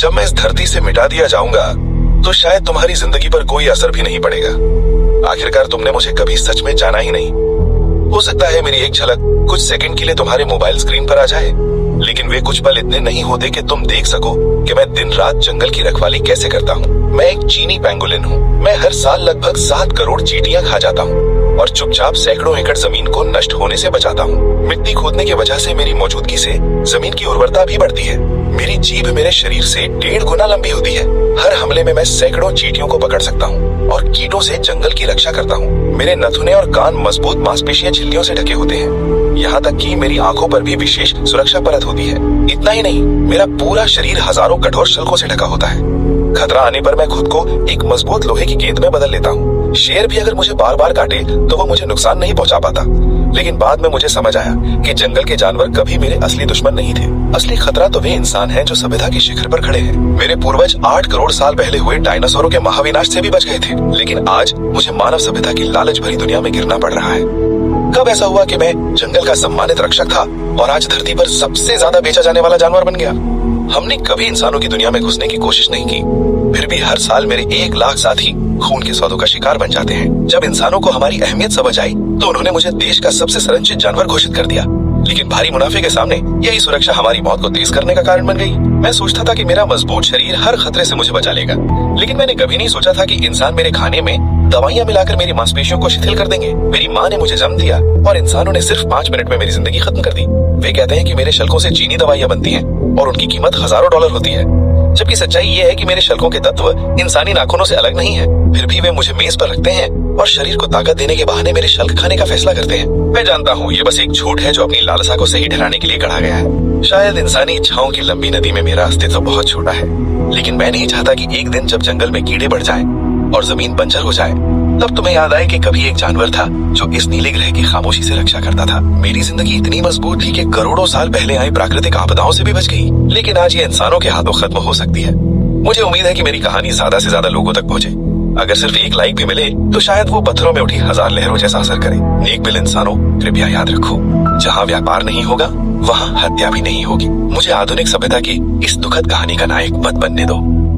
जब मैं इस धरती से मिटा दिया जाऊंगा तो शायद तुम्हारी जिंदगी पर कोई असर भी नहीं पड़ेगा। आखिरकार तुमने मुझे कभी सच में जाना ही नहीं। हो सकता है मेरी एक झलक कुछ सेकंड के लिए तुम्हारे मोबाइल स्क्रीन पर आ जाए, लेकिन वे कुछ पल इतने नहीं होते कि तुम देख सको कि मैं दिन रात जंगल की रखवाली कैसे करता हूँ। मैं एक चीनी पेंगुलिन हूँ। मैं हर साल लगभग 7 करोड़ चींटियां खा जाता हूँ और चुपचाप सैकड़ों एकड़ जमीन को नष्ट होने से बचाता हूँ। मिट्टी खोदने की वजह से मेरी मौजूदगी से जमीन की उर्वरता भी बढ़ती है। मेरी जीभ मेरे शरीर से 1.5 गुना लंबी होती है। हर हमले में मैं सैकड़ों चींटियों को पकड़ सकता हूँ और कीटों से जंगल की रक्षा करता हूँ। मेरे नथुने और कान मजबूत मांसपेशियां झिल्लियों से ढके होते हैं। यहाँ तक कि मेरी आंखों पर भी विशेष सुरक्षा परत होती है। इतना ही नहीं, मेरा पूरा शरीर हजारों कठोर शल्कों से ढका होता है। खतरा आने पर मैं खुद को एक मजबूत लोहे की गेंद में बदल लेता हूँ। शेर भी अगर मुझे बार बार काटे तो वो मुझे नुकसान नहीं पहुँचा पाता। लेकिन बाद में मुझे समझ आया कि जंगल के जानवर कभी मेरे असली दुश्मन नहीं थे। असली खतरा तो वे इंसान हैं जो सभ्यता के शिखर पर खड़े हैं। मेरे पूर्वज 8 करोड़ साल पहले हुए डायनासोरों के महाविनाश से भी बच गए थे, लेकिन आज मुझे मानव सभ्यता की लालच भरी दुनिया में गिरना पड़ रहा है। कब ऐसा हुआ कि मैं जंगल का सम्मानित रक्षक था और आज धरती पर सबसे ज्यादा बेचा जाने वाला जानवर बन गया? हमने कभी इंसानों की दुनिया में घुसने की कोशिश नहीं की, फिर भी हर साल मेरे 1 लाख साथी खून के सौदों का शिकार बन जाते हैं। जब इंसानों को हमारी अहमियत समझ आई तो उन्होंने मुझे देश का सबसे संरक्षित जानवर घोषित कर दिया। लेकिन भारी मुनाफे के सामने यही सुरक्षा हमारी मौत को तेज करने का कारण बन गई। मैं सोचता था कि मेरा मजबूत शरीर हर खतरे से मुझे बचा लेगा, लेकिन मैंने कभी नहीं सोचा था कि इंसान मेरे खाने में दवाइयाँ मिलाकर मेरी मांसपेशियों को शिथिल कर देंगे। मेरी माँ ने मुझे जन्म दिया और इंसानों ने सिर्फ 5 मिनट में मेरी जिंदगी खत्म कर दी। वे कहते हैं कि मेरे शल्कों से चीनी दवाइयाँ बनती हैं और उनकी कीमत हजारों डॉलर होती है, जबकि सच्चाई ये है कि मेरे शल्कों के तत्व इंसानी नाखूनों से अलग नहीं है। फिर भी वे मुझे मेज पर रखते हैं और शरीर को ताकत देने के बहाने मेरे शल्क खाने का फैसला करते हैं। मैं जानता हूँ ये बस एक झूठ है जो अपनी लालसा को सही ठहराने के लिए गढ़ा गया है। शायद इंसानी इच्छाओं की लंबी नदी में मेरा अस्तित्व बहुत छोटा है, लेकिन मैं नहीं चाहता कि एक दिन जब जंगल में कीड़े बढ़ जाएं और जमीन बंजर हो जाए तब तुम्हें याद आए कि कभी एक जानवर था जो इस नीले ग्रह की खामोशी से रक्षा करता था। मेरी जिंदगी इतनी मजबूत थी कि करोड़ों साल पहले आई प्राकृतिक आपदाओं से भी बच गई, लेकिन आज ये इंसानों के हाथों खत्म हो सकती है। मुझे उम्मीद है कि मेरी कहानी ज्यादा से ज्यादा लोगों तक पहुंचे। अगर सिर्फ 1 लाइक भी मिले तो शायद वो पत्थरों में उठी 1000 लहरों जैसा असर करे। नेक दिल इंसानों, कृपया याद रखो, जहाँ व्यापार नहीं होगा वहाँ हत्या भी नहीं होगी। मुझे आधुनिक सभ्यता की इस दुखद कहानी का नायक मत बनने दो।